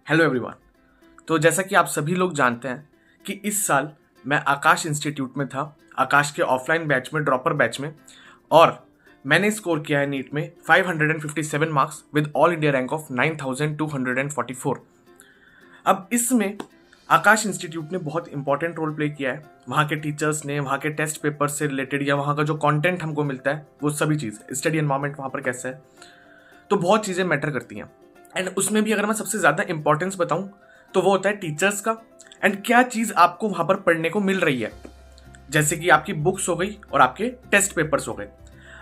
Hello everyone. तो जैसा कि आप सभी लोग जानते हैं कि इस साल मैं आकाश इंस्टीट्यूट में था, आकाश के ऑफलाइन बैच में, ड्रॉपर बैच में, और मैंने स्कोर किया है नीट में 557 marks with all India rank of 9244। अब इसमें आकाश इंस्टीट्यूट ने बहुत इंपॉर्टेंट रोल प्ले किया है। वहाँ के टीचर्स ने, वहाँ के टेस्ट पेपर से रिलेटेड या वहाँ का जो कंटेंट हमको मिलता है वो सभी चीज़, स्टडी एनवायरनमेंट वहाँ पर कैसा है, तो बहुत चीज़ें मैटर करती हैं। एंड उसमें भी अगर मैं सबसे ज़्यादा इंपॉर्टेंस बताऊं तो वो होता है टीचर्स का, एंड क्या चीज़ आपको वहाँ पर पढ़ने को मिल रही है, जैसे कि आपकी बुक्स हो गई और आपके टेस्ट पेपर्स हो गए।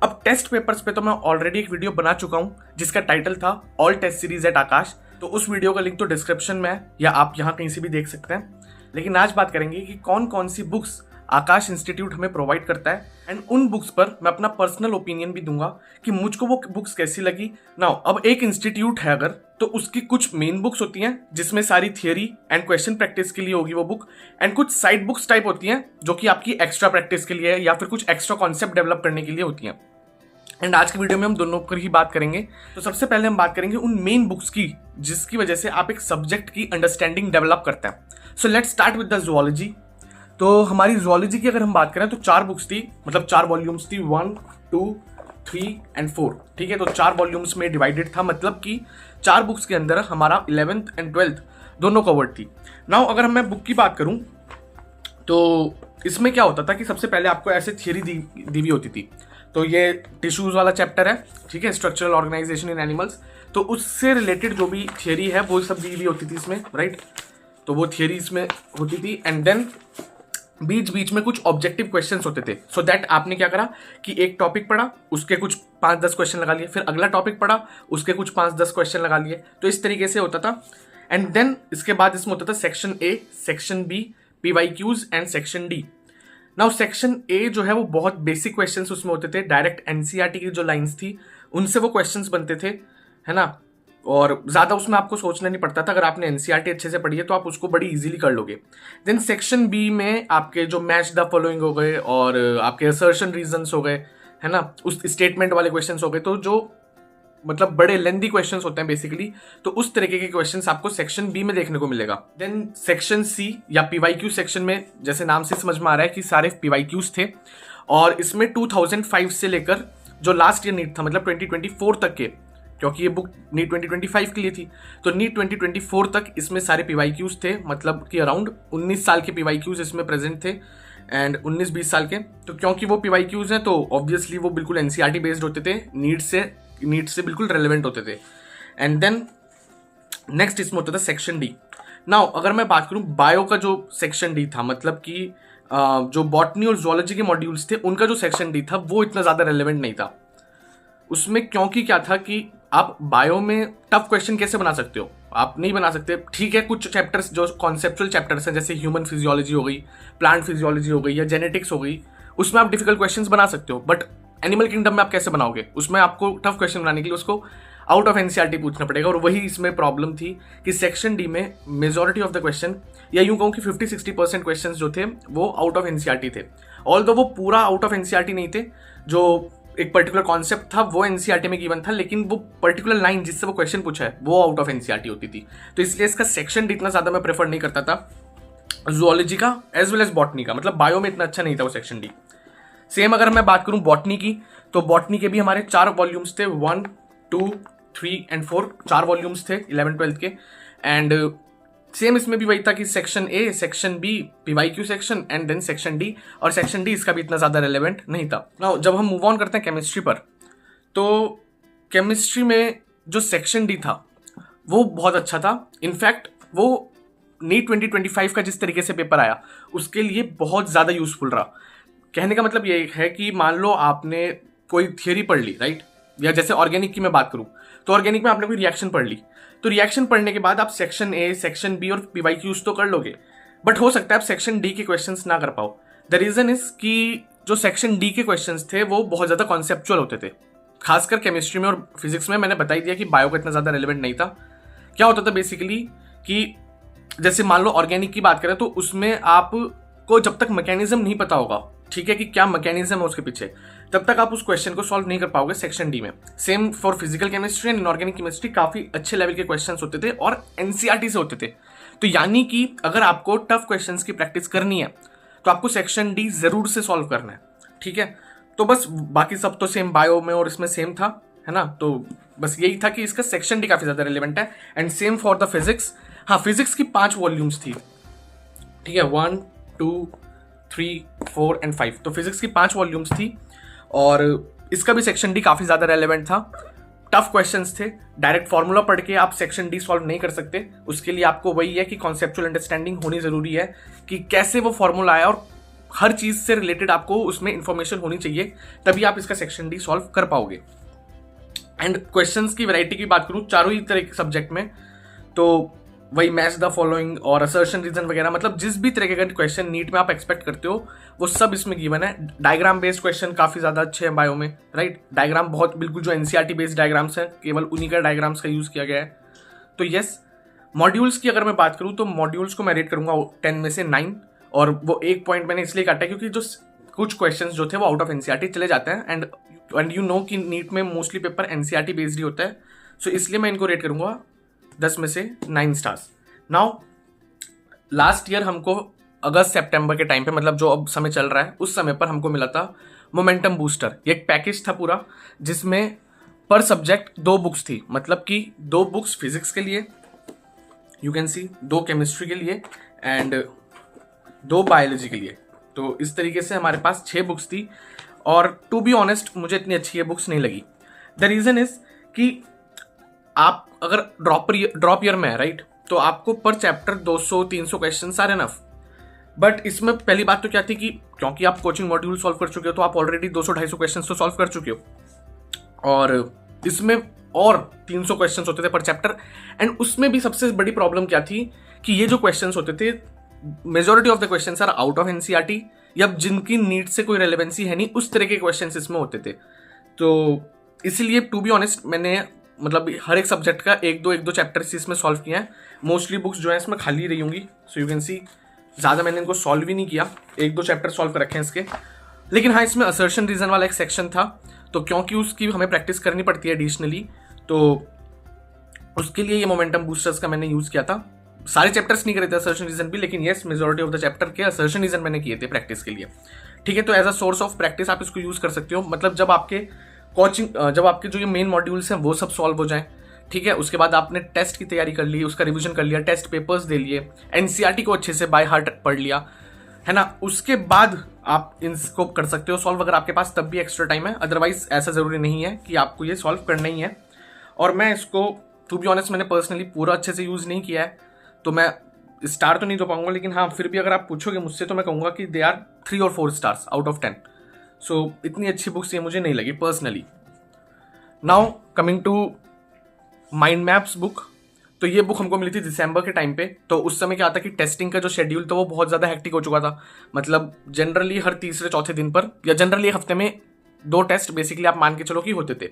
अब टेस्ट पेपर्स पे तो मैं ऑलरेडी एक वीडियो बना चुका हूँ जिसका टाइटल था ऑल टेस्ट सीरीज एट आकाश, तो उस वीडियो का लिंक तो डिस्क्रिप्शन में है या आप यहाँ कहीं से भी देख सकते हैं। लेकिन आज बात करेंगे कि कौन कौन सी बुक्स आकाश इंस्टीट्यूट हमें प्रोवाइड करता है, एंड उन बुक्स पर मैं अपना पर्सनल ओपिनियन भी दूंगा कि मुझको वो बुक्स कैसी लगी। नाउ अब एक इंस्टीट्यूट है अगर, तो उसकी कुछ मेन बुक्स होती हैं जिसमें सारी थियरी एंड क्वेश्चन प्रैक्टिस के लिए होगी वो बुक, एंड कुछ साइड बुक्स टाइप होती हैं जो कि आपकी एक्स्ट्रा प्रैक्टिस के लिए या फिर कुछ एक्स्ट्रा कॉन्सेप्ट डेवलप करने के लिए होती हैं। एंड आज की वीडियो में हम दोनों पर ही बात करेंगे। तो सबसे पहले हम बात करेंगे उन मेन बुक्स की जिसकी वजह से आप एक सब्जेक्ट की अंडरस्टैंडिंग डेवलप करते हैं। So let's start with the zoology. तो हमारी जूलॉजी की अगर हम बात करें तो 4 बुक्स थी, मतलब 4 वॉल्यूम्स थी, 1, 2, 3 एंड 4। ठीक है, तो 4 वॉल्यूम्स में डिवाइडेड था, मतलब कि 4 बुक्स के अंदर हमारा 11th एंड 12th दोनों कवर्ड थी। नाउ अगर मैं बुक की बात करूं तो इसमें क्या होता था कि सबसे पहले आपको ऐसे थियरी दी हुई होती थी। तो ये टिश्यूज वाला चैप्टर है, ठीक है, स्ट्रक्चरल ऑर्गेनाइजेशन इन एनिमल्स, तो उससे रिलेटेड जो भी थियरी है वो सब दी हुई होती थी इसमें, राइट। तो वो थियरी इसमें होती थी, एंड देन बीच बीच में कुछ ऑब्जेक्टिव क्वेश्चंस होते थे। सो दैट आपने क्या करा कि एक टॉपिक पढ़ा, उसके कुछ 5-10 क्वेश्चन लगा लिए, फिर अगला टॉपिक पढ़ा, उसके कुछ 5-10 क्वेश्चन लगा लिए, तो इस तरीके से होता था। एंड देन इसके बाद इसमें होता था section A, section B, PYQs and section D. Now section A जो है वो बहुत बेसिक क्वेश्चंस उसमें होते थे, डायरेक्ट एनसीईआरटी की जो लाइंस थी उनसे वो क्वेश्चंस बनते थे, है ना, और ज़्यादा उसमें आपको सोचना नहीं पड़ता था। अगर आपने एनसीईआरटी अच्छे से पढ़ी है तो आप उसको बड़ी इजीली कर लोगे। देन सेक्शन बी में आपके जो मैच द फॉलोइंग हो गए और आपके असर्शन रीजंस हो गए, है ना, उस स्टेटमेंट वाले क्वेश्चंस हो गए, तो जो मतलब बड़े लेंदी क्वेश्चंस होते हैं बेसिकली, तो उस तरीके के क्वेश्चंस आपको सेक्शन बी में देखने को मिलेगा। देन सेक्शन सी या पीवाईक्यू सेक्शन में, जैसे नाम से समझ में आ रहा है कि सारे पीवाईक्यूज थे, और इसमें 2005 से लेकर जो लास्ट ईयर नीट था, मतलब 2024 तक के, क्योंकि ये बुक नीट 2025 के लिए थी, तो नीट 2024 तक इसमें सारे पीवाईक्यूज थे, मतलब कि अराउंड 19 साल के पीवाईक्यूज इसमें प्रेजेंट थे, एंड 19-20 साल के। तो क्योंकि वो पीवाईक्यूज हैं तो ऑब्वियसली वो बिल्कुल एनसीईआरटी बेस्ड होते थे, नीट से बिल्कुल रेलेवेंट होते थे। एंड देन नेक्स्ट इसमें होता था सेक्शन डी। नाउ अगर मैं बात करूं बायो का जो सेक्शन डी था, मतलब कि जो बॉटनी और जूलॉजी के मॉड्यूल्स थे उनका जो सेक्शन डी था वो इतना ज़्यादा रेलेवेंट नहीं था उसमें। क्योंकि क्या था कि आप बायो में टफ क्वेश्चन कैसे बना सकते हो, आप नहीं बना सकते। ठीक है, कुछ चैप्टर्स जो कॉन्सेप्चुअल चैप्टर्स हैं, जैसे ह्यूमन फिजियोलॉजी हो गई, प्लांट फिजियोलॉजी हो गई या जेनेटिक्स हो गई, उसमें आप डिफिकल्ट क्वेश्चंस बना सकते हो, बट एनिमल किंगडम में आप कैसे बनाओगे, उसमें आपको टफ क्वेश्चन बनाने के लिए उसको आउट ऑफ एनसीईआरटी पूछना पड़ेगा। और वही इसमें प्रॉब्लम थी कि सेक्शन डी में मेजॉरिटी ऑफ द क्वेश्चन, या यूं कहूँ कि 50-60% क्वेश्चन जो थे वो आउट ऑफ एनसीईआरटी थे। ऑल्दो वो पूरा आउट ऑफ एनसीईआरटी नहीं थे, जो एक पर्टिकुलर कॉन्सेप्ट था वो एनसीईआरटी में गिवन था, लेकिन वो पर्टिकुलर लाइन जिससे वो क्वेश्चन पूछा है वो आउट ऑफ एनसीईआरटी होती थी। तो इसलिए इसका सेक्शन डी इतना ज्यादा मैं प्रेफर नहीं करता था जूलॉजी का एज वेल एज बॉटनी का, मतलब बायो में इतना अच्छा नहीं था वो सेक्शन डी। सेम अगर मैं बात करूं बॉटनी की, तो बॉटनी के भी हमारे 4 वॉल्यूम्स थे, 1, 2, 3 एंड 4, 4 वॉल्यूम्स थे 11th-12th के। एंड सेम इसमें भी वही था कि section A, section B, PYQ section, and then section D, और सेक्शन डी इसका भी इतना ज़्यादा रेलेवेंट नहीं था। नाउ जब हम मूव ऑन करते हैं केमिस्ट्री पर, तो केमिस्ट्री में जो सेक्शन डी था वो बहुत अच्छा था। इनफैक्ट वो नीट 2025 का जिस तरीके से पेपर आया उसके लिए बहुत ज़्यादा यूजफुल रहा। कहने का मतलब ये है कि मान लो आपने कोई थियरी पढ़ ली, राइट, या जैसे ऑर्गेनिक की मैं बात करूं तो ऑर्गेनिक में आपने कोई रिएक्शन पढ़ ली, तो रिएक्शन पढ़ने के बाद आप सेक्शन ए, सेक्शन बी और पीवाईक्यूज तो कर लोगे, बट हो सकता है आप सेक्शन डी के क्वेश्चंस ना कर पाओ। द रीजन इज कि जो सेक्शन डी के क्वेश्चंस थे वो बहुत ज़्यादा कॉन्सेप्चुअल होते थे, खासकर केमिस्ट्री में और फिजिक्स में। मैंने बता ही दिया कि बायो का इतना ज़्यादा रेलेवेंट नहीं था। क्या होता था बेसिकली कि जैसे मान लो ऑर्गेनिक की बात करें तो उसमें आपको जब तक मैकेनिज्म नहीं पता होगा, ठीक है, कि क्या मैकेनिज्म है उसके पीछे, तब तक आप उस क्वेश्चन को सॉल्व नहीं कर पाओगे सेक्शन डी में। Same for physical chemistry and inorganic chemistry, काफी अच्छे लेवल के क्वेश्चंस होते थे और एनसीईआरटी से होते थे। तो यानी कि अगर आपको टफ क्वेश्चंस की प्रैक्टिस करनी है तो आपको सेक्शन डी जरूर से सॉल्व करना है, ठीक है। तो बस बाकी सब तो सेम बायो में और इसमें सेम था, है ना। तो बस यही था कि इसका सेक्शन डी काफी ज्यादा रिलेवेंट है। And same for the physics. हाँ, फिजिक्स की 5 वॉल्यूम्स थी, ठीक है, 1, 2, 3, 4 एंड 5। तो फिजिक्स की 5 वॉल्यूम्स थी और इसका भी सेक्शन डी काफी ज्यादा रेलेवेंट था। टफ क्वेश्चंस थे, डायरेक्ट फॉर्मूला पढ़ के आप सेक्शन डी सॉल्व नहीं कर सकते। उसके लिए आपको वही है कि कॉन्सेप्चुअल अंडरस्टैंडिंग होनी जरूरी है कि कैसे वो फॉर्मूला आया, और हर चीज से रिलेटेड आपको उसमें इंफॉर्मेशन होनी चाहिए, तभी आप इसका सेक्शन डी सॉल्व कर पाओगे। एंड क्वेश्चंस की वैरायटी की बात करूं चारों ही तरह के सब्जेक्ट में, तो वही मैच द फॉलोइंग और असर्शन रीजन वगैरह, मतलब जिस भी तरह के क्वेश्चन नीट में आप एक्सपेक्ट करते हो वो सब इसमें गिवन है। डायग्राम बेस्ड क्वेश्चन काफी ज्यादा अच्छे हैं बायो में, राइट। डायग्राम बहुत बिल्कुल जो एनसीईआरटी बेस्ड डायग्राम्स हैं, केवल उन्हीं का डायग्राम्स का यूज किया गया है। तो यस, मॉड्यूल्स की अगर मैं बात करूं तो मॉड्यूल्स को मैं रेट करूंगा 10 में से 9, और वो एक पॉइंट मैंने इसलिए काटा क्योंकि जो कुछ क्वेश्चंस जो थे वो आउट ऑफ एनसीईआरटी चले जाते हैं। एंड यू नो कि नीट में मोस्टली पेपर एनसीईआरटी बेस्ड ही होता है, सो इसलिए मैं इनको रेट करूंगा 10 में से 9 स्टार्स। नाउ लास्ट ईयर हमको अगस्त सितंबर के टाइम पे, मतलब जो अब समय चल रहा है उस समय पर हमको मिला था मोमेंटम बूस्टर। ये एक पैकेज था पूरा, जिसमें पर सब्जेक्ट 2 बुक्स थी, मतलब कि 2 बुक्स फिजिक्स के लिए, यू कैन सी 2 केमिस्ट्री के लिए एंड 2 बायोलॉजी के लिए। तो इस तरीके से हमारे पास 6 बुक्स थी, और टू बी ऑनेस्ट मुझे इतनी अच्छी ये बुक्स नहीं लगी। द रीजन इज कि आप अगर ड्रॉप ईयर में है, राइट, तो आपको पर chapter 200-300 question are enough. But इसमें पहली बात तो क्या थी कि क्योंकि आप कोचिंग मॉड्यूल सॉल्व कर चुके हो तो आप ऑलरेडी 200-250 क्वेश्चन तो सॉल्व कर चुके हो, और इसमें और 300 क्वेश्चन होते थे पर चैप्टर। एंड उसमें भी सबसे बड़ी प्रॉब्लम क्या थी कि ये जो क्वेश्चन होते थे, majority of the question are out of NCERT, या जिनकी नीट से कोई रेलेवेंसी है नहीं, उस तरह के क्वेश्चन इसमें होते थे। तो इसीलिए टू बी ऑनेस्ट मैंने मतलब हर एक सब्जेक्ट का एक दो चैप्टर्स इसमें सॉल्व किया है। मोस्टली बुक्स जो है इसमें खाली रही होंगी, सो यू कैन सी ज़्यादा मैंने इनको सॉल्व ही नहीं किया, 1-2 चैप्टर सॉल्व कर रखे हैं इसके। लेकिन हाँ, इसमें असर्शन रीजन वाला एक सेक्शन था, तो क्योंकि उसकी हमें प्रैक्टिस करनी पड़ती है एडिशनली, तो उसके लिए ये मोमेंटम बूस्टर्स का मैंने यूज़ किया था। सारे चैप्टर्स नहीं करे थे असर्शन रीजन भी, लेकिन yes majority of the chapter के असर्शन रीजन मैंने किए थे प्रैक्टिस के लिए, ठीक है। तो as a source of practice आप इसको यूज़ कर सकते हो, मतलब जब आपके जो ये मेन मॉड्यूल्स हैं वो सब सॉल्व हो जाए, ठीक है, उसके बाद आपने टेस्ट की तैयारी कर ली, उसका रिवीजन कर लिया, टेस्ट पेपर्स दे लिए, एनसीईआरटी को अच्छे से बाय हार्ट पढ़ लिया, है ना, उसके बाद आप इनको कर सकते हो सॉल्व, अगर आपके पास तब भी एक्स्ट्रा टाइम है। अदरवाइज ऐसा जरूरी नहीं है कि आपको ये सॉल्व करना ही है। और मैं इसको टू बी ऑनेस्ट मैंने पर्सनली पूरा अच्छे से यूज़ नहीं किया है, तो मैं स्टार तो नहीं दे पाऊंगा, लेकिन हाँ फिर भी अगर आप पूछोगे मुझसे तो मैं कहूँगा कि दे आर 3 और 4 स्टार्स आउट ऑफ 10। सो इतनी अच्छी बुक्स ये मुझे नहीं लगी personally. Now coming to mind maps book, तो ये बुक हमको मिली थी दिसंबर के टाइम पे। तो उस समय क्या था कि टेस्टिंग का जो शेड्यूल था वो बहुत ज़्यादा हेक्टिक हो चुका था, मतलब जनरली हर तीसरे-चौथे दिन पर, या जनरली एक हफ्ते में 2 टेस्ट बेसिकली आप मान के चलो कि होते थे।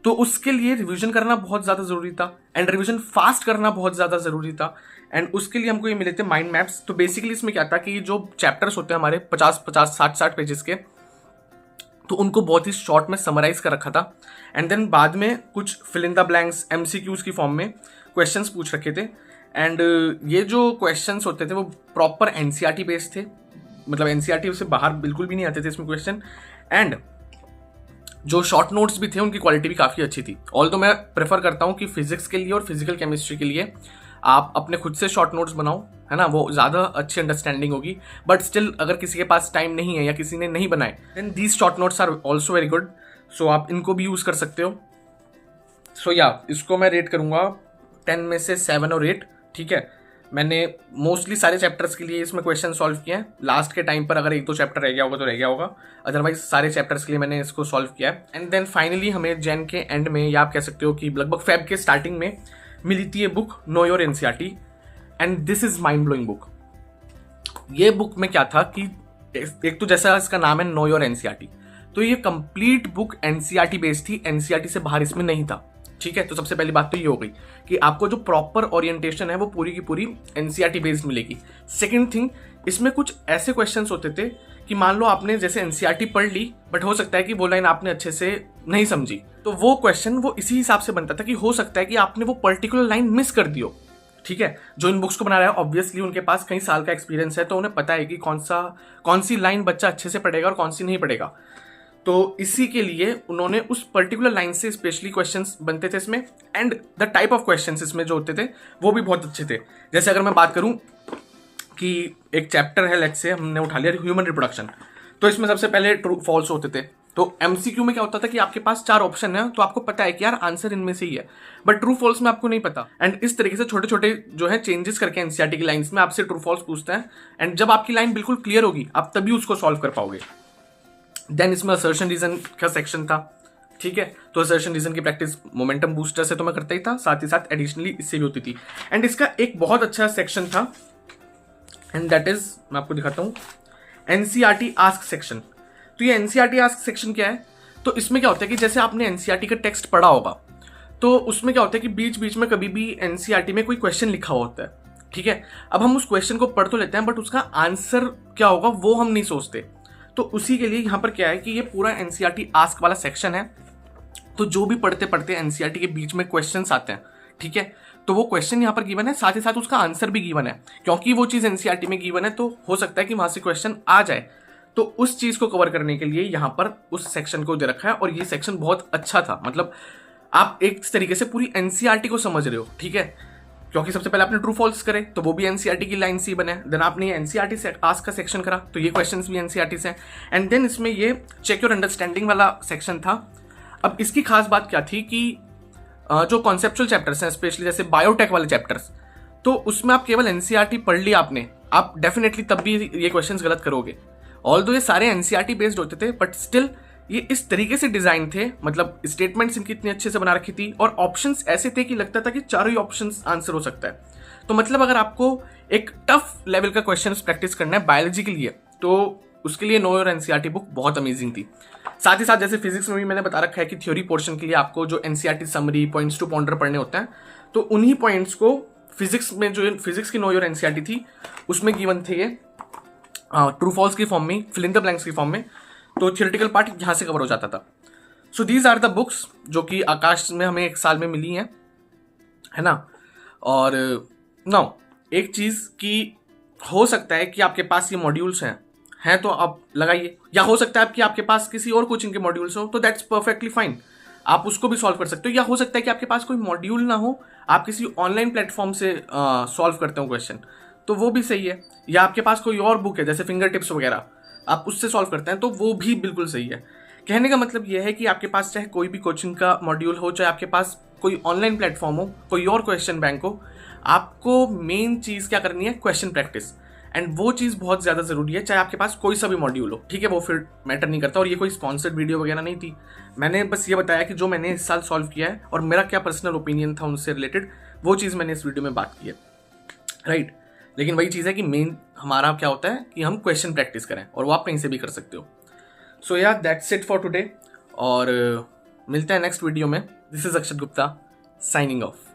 तो उसके लिए रिवीजन करना बहुत ज़्यादा ज़रूरी था, एंड रिवीजन फास्ट करना बहुत ज़्यादा ज़रूरी था, एंड उसके लिए हमको ये मिले थे माइंड मैप्स। तो बेसिकली इसमें क्या था कि जो चैप्टर्स होते हैं हमारे 50-50, 60-60 पेजेस के, तो उनको बहुत ही शॉर्ट में समराइज कर रखा था, एंड देन बाद में कुछ fill in the blanks MCQs की फॉर्म में क्वेश्चंस पूछ रखे थे। एंड ये जो क्वेश्चंस होते थे वो प्रॉपर एनसीईआरटी बेस्ड थे, मतलब एनसीईआरटी से बाहर बिल्कुल भी नहीं आते थे इसमें क्वेश्चन। एंड जो शॉर्ट नोट्स भी थे उनकी क्वालिटी भी काफ़ी अच्छी थी। ऑल्दो मैं प्रेफर करता हूँ कि फिजिक्स के लिए और फिजिकल केमिस्ट्री के लिए आप अपने खुद से शॉर्ट नोट्स बनाओ, है ना, वो ज़्यादा अच्छी अंडरस्टैंडिंग होगी। बट स्टिल अगर किसी के पास टाइम नहीं है या किसी ने नहीं बनाए, then these short notes are also very good, so आप इनको भी यूज़ कर सकते हो। सो या इसको मैं रेट करूँगा 10 में से 7 और 8, ठीक है। मैंने मोस्टली सारे चैप्टर्स के लिए इसमें क्वेश्चन सॉल्व किए हैं। लास्ट के टाइम पर अगर 1-2 चैप्टर रह गया होगा तो रह गया होगा, अदरवाइज सारे चैप्टर्स के लिए मैंने इसको सॉल्व किया है। एंड देन फाइनली हमें जैन के एंड में, या आप कह सकते हो कि लगभग फेब के स्टार्टिंग में मिली थी ये book, know your NCERT, and this is mind blowing book. ये बुक में क्या था कि एक तो जैसा इसका नाम है नो योर एनसीईआरटी, तो ये कंप्लीट बुक एनसीईआरटी बेस्ड थी, एनसीईआरटी से बाहर इसमें नहीं था, ठीक है। तो सबसे पहली बात तो ये हो गई कि आपको जो प्रॉपर ओरिएंटेशन है वो पूरी की पूरी एनसीईआरटी बेस्ड मिलेगी। सेकंड थिंग इसमें कुछ ऐसे क्वेश्चंस होते थे कि मान लो आपने जैसे एनसीईआरटी पढ़ ली, बट हो सकता है कि वो लाइन आपने अच्छे से नहीं समझी, तो वो क्वेश्चन वो इसी हिसाब से बनता था कि हो सकता है कि आपने वो पर्टिकुलर लाइन मिस कर दी हो। ठीक है, जो इन बुक्स को बना रहा है ऑब्वियसली उनके पास कई साल का एक्सपीरियंस है, तो उन्हें पता है कि कौन सी लाइन बच्चा अच्छे से पढ़ेगा और कौन सी नहीं पढ़ेगा। तो इसी के लिए उन्होंने उस पर्टिकुलर लाइन से स्पेशली क्वेश्चंस बनते थे इसमें, and the type of questions इसमें जो होते थे वो भी बहुत अच्छे थे। जैसे अगर मैं बात करूं कि एक चैप्टर है, लेट्स से हमने उठा लिया ह्यूमन रिप्रोडक्शन, तो इसमें सबसे पहले ट्रू फॉल्स होते थे। तो एमसीक्यू में क्या होता था कि आपके पास 4 ऑप्शन है, तो आपको पता है कि यार आंसर इनमें से ही है, बट ट्रू फॉल्स में आपको नहीं पता। एंड इस तरीके से छोटे छोटे जो है चेंजेस करके एनसीईआरटी की लाइंस में आपसे ट्रू फॉल्स पूछते हैं, एंड जब आपकी लाइन बिल्कुल क्लियर होगी आप तभी उसको सॉल्व कर पाओगे। देन इसमें असर्शन रीजन का सेक्शन था। ठीक है, तो असर्शन रीजन की प्रैक्टिस मोमेंटम बूस्टर से तो मैं करता ही था, साथ ही साथ एडिशनली इससे भी होती थी। एंड इसका एक बहुत अच्छा सेक्शन था, एंड दैट इज, मैं आपको दिखाता हूं, एनसीईआरटी आस्क सेक्शन। तो ये एनसीईआरटी आस्क सेक्शन क्या है? तो इसमें क्या होता है कि जैसे आपने एनसीईआरटी का टेक्स्ट पढ़ा होगा, तो उसमें क्या होता है कि बीच बीच में कभी भी एनसीईआरटी में कोई क्वेश्चन लिखा हुआ होता है। ठीक है, अब हम उस क्वेश्चन को पढ़ तो लेते हैं, बट उसका आंसर क्या होगा वो हम नहीं सोचते। तो उसी के लिए यहाँ पर क्या है कि ये पूरा एनसीईआरटी आस्क वाला सेक्शन है। तो जो भी पढ़ते पढ़ते एनसीईआरटी के बीच में क्वेश्चंस आते हैं, ठीक है, तो वो क्वेश्चन यहाँ पर गिवन है, साथ ही साथ उसका आंसर भी गिवन है, क्योंकि वो चीज़ एनसीईआरटी में गिवन है तो हो सकता है कि वहां से क्वेश्चन आ जाए। तो उस चीज को कवर करने के लिए यहाँ पर उस सेक्शन को दे रखा है, और ये सेक्शन बहुत अच्छा था। मतलब आप एक तरीके से पूरी एनसीईआरटी को समझ रहे हो। ठीक है, क्योंकि सबसे पहले आपने ट्रू फॉल्स करे तो वो भी एनसीईआरटी की लाइन सी बने, देन आपने एनसीईआरटी से आस्क का सेक्शन करा तो ये क्वेश्चंस भी एनसीईआरटी से, एंड देन इसमें ये चेक योर अंडरस्टैंडिंग वाला सेक्शन था। अब इसकी खास बात क्या थी कि जो कॉन्सेप्चुअल चैप्टर्स हैं, स्पेशली जैसे बायोटेक वाले चैप्टर्स, तो उसमें आप केवल एनसीईआरटी पढ़ ली आपने, आप डेफिनेटली तब भी ये क्वेश्चंस गलत करोगे। ऑल्दो ये सारे एनसीईआरटी बेस्ड होते थे, बट स्टिल ये इस तरीके से डिजाइन थे, मतलब स्टेटमेंट्स इनकी इतनी अच्छे से बना रखी थी, और ऑप्शंस ऐसे थे कि लगता था कि चारों ही ऑप्शंस आंसर हो सकता है। तो मतलब अगर आपको एक टफ लेवल का क्वेश्चन प्रैक्टिस करना है बायोलॉजी के लिए, तो उसके लिए नो योर एनसीईआरटी बुक बहुत अमेजिंग थी। साथ ही साथ जैसे फिजिक्स में भी मैंने बता रखा है कि थ्योरी पोर्शन के लिए आपको जो NCERT summary points to ponder पढ़ने होते हैं, तो उन्हीं पॉइंट्स को फिजिक्स में, जो फिजिक्स की नो योर एनसीईआरटी थी उसमें गिवन थे ये ट्रू फॉल्स की फॉर्म में, फिल इन द ब्लैंक्स की फॉर्म में, तो थियोरेटिकल पार्ट यहाँ से कवर हो जाता था। So these are the books जो कि आकाश में हमें एक साल में मिली हैं, है ना। और नाउ एक चीज़ कि हो सकता है कि आपके पास ये मॉड्यूल्स हैं तो आप लगाइए, या हो सकता है कि आपके पास किसी और कोचिंग के मॉड्यूल्स हो, तो दैट्स परफेक्टली फाइन, आप उसको भी सॉल्व कर सकते हो। या हो सकता है कि आपके पास कोई मॉड्यूल ना हो, आप किसी ऑनलाइन प्लेटफॉर्म से सॉल्व करते हो क्वेश्चन, तो वो भी सही है। या आपके पास कोई और बुक है जैसे फिंगर टिप्स वगैरह, आप उससे सॉल्व करते हैं, तो वो भी बिल्कुल सही है। कहने का मतलब यह है कि आपके पास चाहे कोई भी कोचिंग का मॉड्यूल हो, चाहे आपके पास कोई ऑनलाइन प्लेटफॉर्म हो, कोई और क्वेश्चन बैंक हो, आपको मेन चीज़ क्या करनी है, क्वेश्चन प्रैक्टिस। एंड वो चीज़ बहुत ज़्यादा ज़रूरी है, चाहे आपके पास कोई सा भी मॉड्यूल हो। ठीक है, वो फिर मैटर नहीं करता। और ये कोई स्पॉन्सर्ड वीडियो वगैरह नहीं थी, मैंने बस ये बताया कि जो मैंने इस साल सॉल्व किया है और मेरा क्या पर्सनल ओपिनियन था उनसे रिलेटेड, वो चीज़ मैंने इस वीडियो में बात की है, राइट। लेकिन वही चीज़ है कि मेन हमारा क्या होता है कि हम क्वेश्चन प्रैक्टिस करें, और वो आप कहीं से भी कर सकते हो। सो या दैट्स इट फॉर टुडे, और मिलते हैं नेक्स्ट वीडियो में। This is Akshat Gupta signing off.